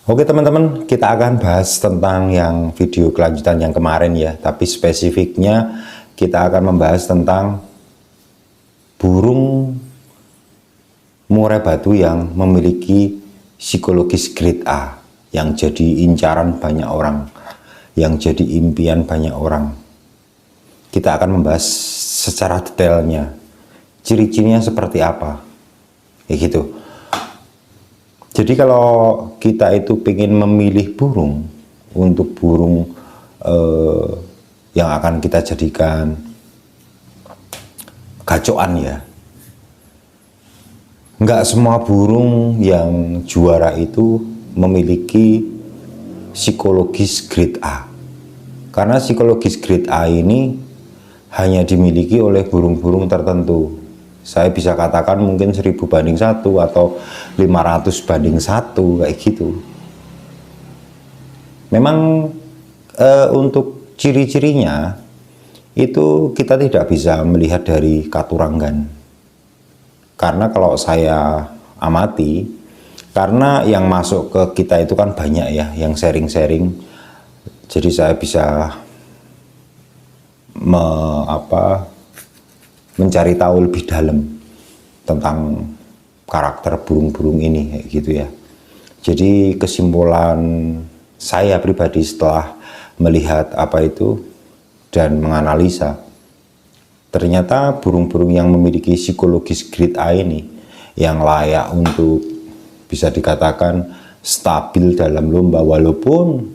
Oke teman-teman, kita akan bahas tentang yang video kelanjutan yang kemarin ya. Tapi spesifiknya kita akan membahas tentang burung murai batu yang memiliki psikologis grade A, yang jadi incaran banyak orang, yang jadi impian banyak orang. Kita akan membahas secara detailnya, ciri-cirinya seperti apa, kayak gitu. Jadi kalau kita itu ingin memilih burung untuk burung yang akan kita jadikan gacoan ya, nggak semua burung yang juara itu memiliki psikologis grade A. Karena psikologis grade A ini hanya dimiliki oleh burung-burung tertentu. Saya bisa katakan mungkin 1000 banding 1 atau 500 banding 1 kayak gitu. Memang untuk ciri-cirinya itu kita tidak bisa melihat dari katuranggan. Karena kalau saya amati, karena yang masuk ke kita itu kan banyak ya, yang sharing-sharing. Jadi saya bisa mencari tahu lebih dalam tentang karakter burung-burung ini kayak gitu ya. Jadi kesimpulan saya pribadi setelah melihat apa itu dan menganalisa, ternyata burung-burung yang memiliki psikologis grade A ini yang layak untuk bisa dikatakan stabil dalam lomba, walaupun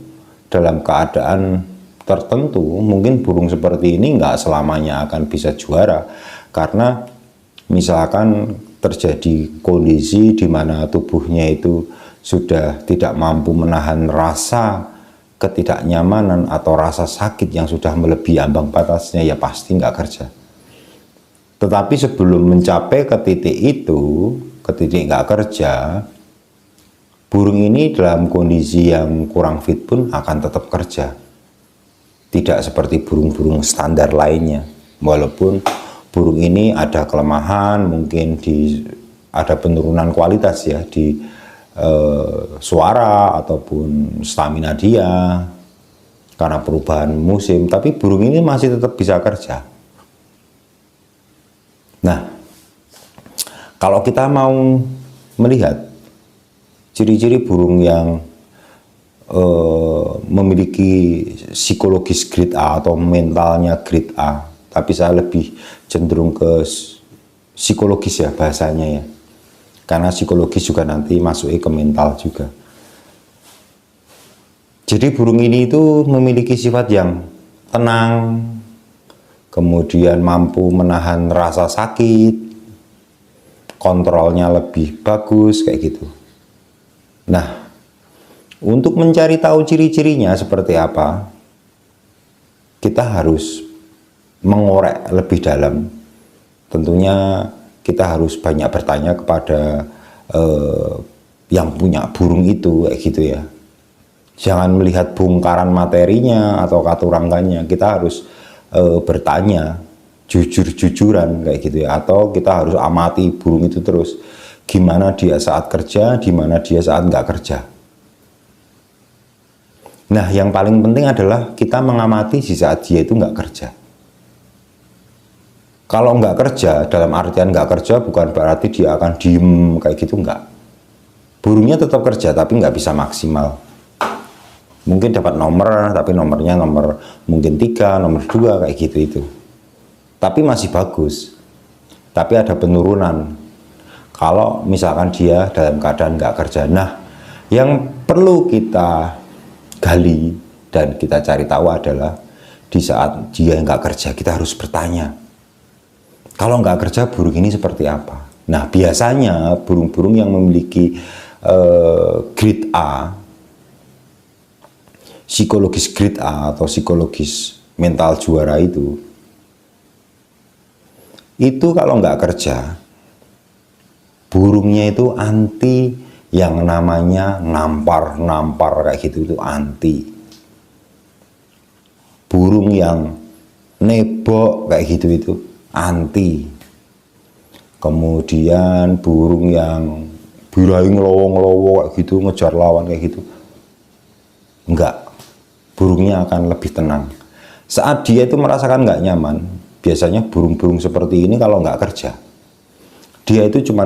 dalam keadaan tertentu mungkin burung seperti ini nggak selamanya akan bisa juara, karena misalkan terjadi kondisi di mana tubuhnya itu sudah tidak mampu menahan rasa ketidaknyamanan atau rasa sakit yang sudah melebihi ambang batasnya, ya pasti nggak kerja. Tetapi sebelum mencapai ke titik itu, ke titik nggak kerja, burung ini dalam kondisi yang kurang fit pun akan tetap kerja. Tidak seperti burung-burung standar lainnya, walaupun burung ini ada kelemahan, mungkin ada penurunan kualitas ya di suara ataupun stamina dia karena perubahan musim, tapi burung ini masih tetap bisa kerja. Nah, kalau kita mau melihat ciri-ciri burung yang memiliki psikologis grade A atau mentalnya grade A, tapi saya lebih cenderung ke psikologis ya bahasanya ya, karena psikologis juga nanti masuknya ke mental juga. Jadi burung ini itu memiliki sifat yang tenang, kemudian mampu menahan rasa sakit, kontrolnya lebih bagus kayak gitu. Nah, untuk mencari tahu ciri-cirinya seperti apa, kita harus mengorek lebih dalam. Tentunya kita harus banyak bertanya kepada yang punya burung itu kayak gitu ya. Jangan melihat bongkaran materinya atau katuranggannya, kita harus bertanya jujur-jujuran kayak gitu ya, atau kita harus amati burung itu terus, gimana dia saat kerja, gimana dia saat nggak kerja. Nah, yang paling penting adalah kita mengamati di saat dia itu nggak kerja. Kalau nggak kerja, dalam artian nggak kerja bukan berarti dia akan diem kayak gitu, nggak. Burungnya tetap kerja, tapi nggak bisa maksimal. Mungkin dapat nomor, tapi nomornya nomor mungkin 3, nomor 2, kayak gitu itu. Tapi masih bagus. Tapi ada penurunan. Kalau misalkan dia dalam keadaan nggak kerja. Nah, yang perlu kita gali dan kita cari tahu adalah di saat dia nggak kerja, kita harus bertanya, kalau nggak kerja burung ini seperti apa. Nah, biasanya burung-burung yang memiliki grade A, psikologis grade A atau psikologis mental juara itu kalau nggak kerja, burungnya itu anti yang namanya nampar kayak gitu, itu anti. Burung yang nebok kayak gitu itu anti. Kemudian burung yang birahi ngelowo kayak gitu, ngejar lawan kayak gitu, Enggak, burungnya akan lebih tenang. Saat dia itu merasakan nggak nyaman, biasanya burung-burung seperti ini kalau nggak kerja, dia itu cuma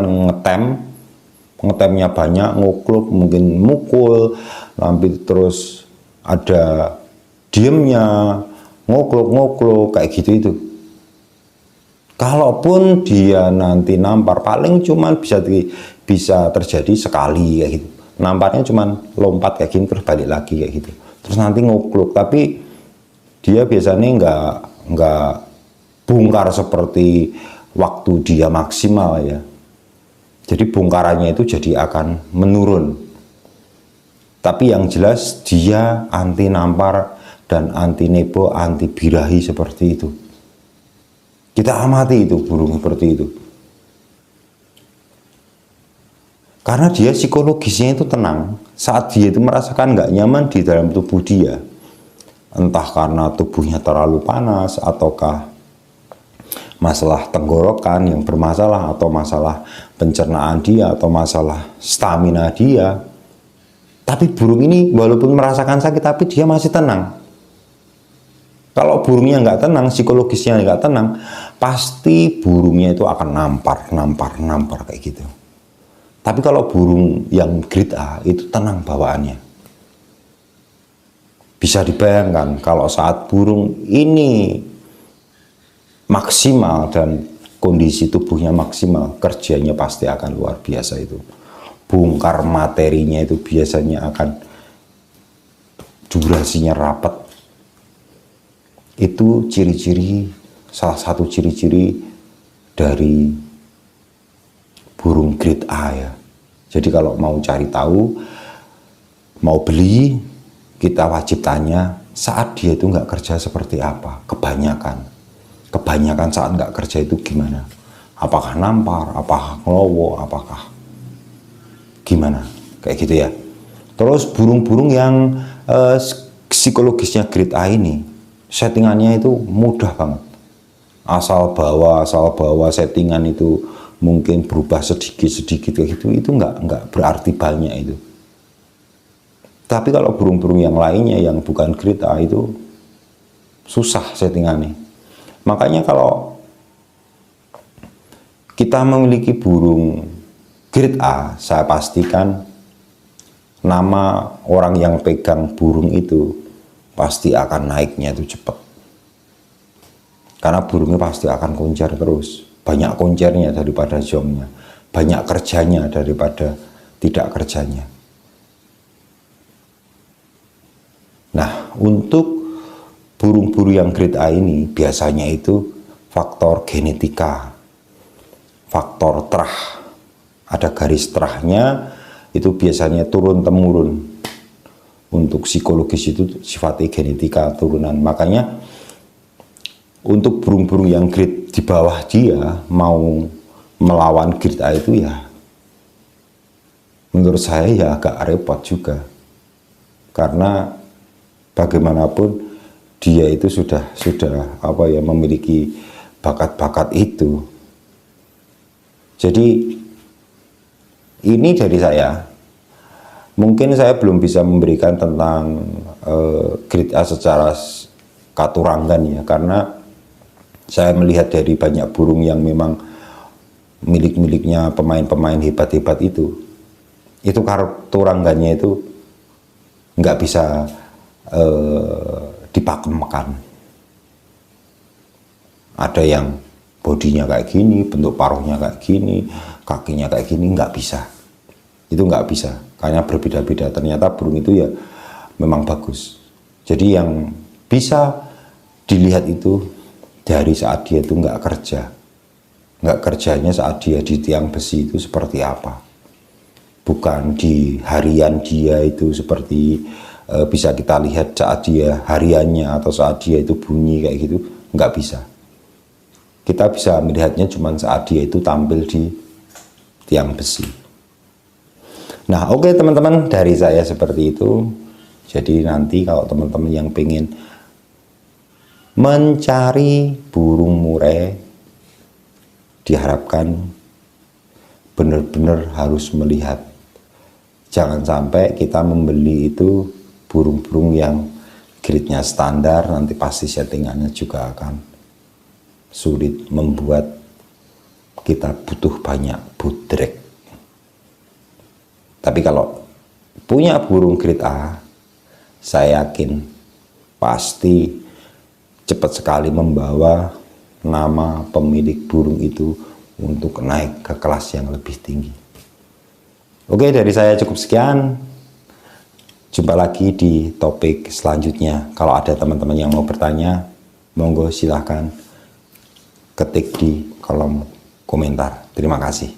ngetemnya banyak, ngukluk, mungkin mukul, nanti terus ada diemnya, ngukluk-ngukluk, kayak gitu itu. Kalaupun dia nanti nampar, paling cuman bisa terjadi sekali kayak gitu. Namparnya cuman lompat kayak gini terus balik lagi kayak gitu. Terus nanti ngukluk, tapi dia biasanya nggak bongkar seperti waktu dia maksimal ya. Jadi bongkarannya itu jadi akan menurun. Tapi yang jelas dia anti nampar dan anti nebo, anti birahi seperti itu. Kita amati itu burung seperti itu. Karena dia psikologisnya itu tenang. Saat dia itu merasakan nggak nyaman di dalam tubuh dia. Entah karena tubuhnya terlalu panas, ataukah masalah tenggorokan yang bermasalah, atau masalah pencernaan dia, atau masalah stamina dia. Tapi burung ini walaupun merasakan sakit, tapi dia masih tenang. Kalau burungnya nggak tenang, psikologisnya nggak tenang, pasti burungnya itu akan nampar kayak gitu. Tapi kalau burung yang grade A itu tenang bawaannya. Bisa dibayangkan kalau saat burung ini maksimal dan kondisi tubuhnya maksimal, kerjanya pasti akan luar biasa itu. Bongkar materinya itu biasanya akan durasinya rapat. Itu ciri-ciri, salah satu ciri-ciri dari burung grade A ya. Jadi kalau mau cari tahu, mau beli, kita wajib tanya saat dia itu nggak kerja seperti apa. Kebanyakan saat nggak kerja itu gimana? Apakah nampar, apakah ngelowo, apakah gimana? Kayak gitu ya. Terus burung-burung yang psikologisnya grade A ini, settingannya itu mudah banget. Asal bawa settingan itu mungkin berubah sedikit-sedikit kayak gitu, itu nggak berarti banyak itu. Tapi kalau burung-burung yang lainnya yang bukan grade A itu susah settingannya. Makanya kalau kita memiliki burung grade A, saya pastikan nama orang yang pegang burung itu pasti akan naiknya itu cepat. Karena burungnya pasti akan koncer terus. Banyak koncernya daripada jongnya. Banyak kerjanya daripada tidak kerjanya. Nah, untuk burung-burung yang grade A ini biasanya itu faktor genetika, faktor terah. Ada garis terahnya, itu biasanya turun-temurun. Untuk psikologis itu sifatnya genetika turunan. Makanya untuk burung-burung yang grade di bawah dia mau melawan grade A itu ya menurut saya ya agak repot juga. Karena bagaimanapun dia itu sudah memiliki bakat-bakat itu. Jadi ini dari saya. Mungkin saya belum bisa memberikan tentang grade A secara katuranggan ya, karena saya melihat dari banyak burung yang memang milik-miliknya pemain-pemain hebat-hebat itu katuranggannya itu nggak bisa dipakemkan. Ada yang bodinya kayak gini, bentuk paruhnya kayak gini, kakinya kayak gini, nggak bisa. Itu nggak bisa. Karena berbeda-beda, ternyata burung itu ya memang bagus. Jadi yang bisa dilihat itu dari saat dia itu nggak kerja. Nggak kerjanya saat dia di tiang besi itu seperti apa. Bukan di harian dia itu seperti bisa kita lihat saat dia hariannya atau saat dia itu bunyi kayak gitu. Nggak bisa. Kita bisa melihatnya cuma saat dia itu tampil di tiang besi. Nah, oke teman-teman, dari saya seperti itu. Jadi nanti kalau teman-teman yang pengen mencari burung murai, diharapkan benar-benar harus melihat. Jangan sampai kita membeli itu burung-burung yang grade-nya standar, nanti pasti settingannya juga akan sulit, membuat kita butuh banyak bodrek. Tapi kalau punya burung grade A, saya yakin pasti cepat sekali membawa nama pemilik burung itu untuk naik ke kelas yang lebih tinggi. Oke, dari saya cukup sekian. Jumpa lagi di topik selanjutnya. Kalau ada teman-teman yang mau bertanya, monggo silahkan ketik di kolom komentar. Terima kasih.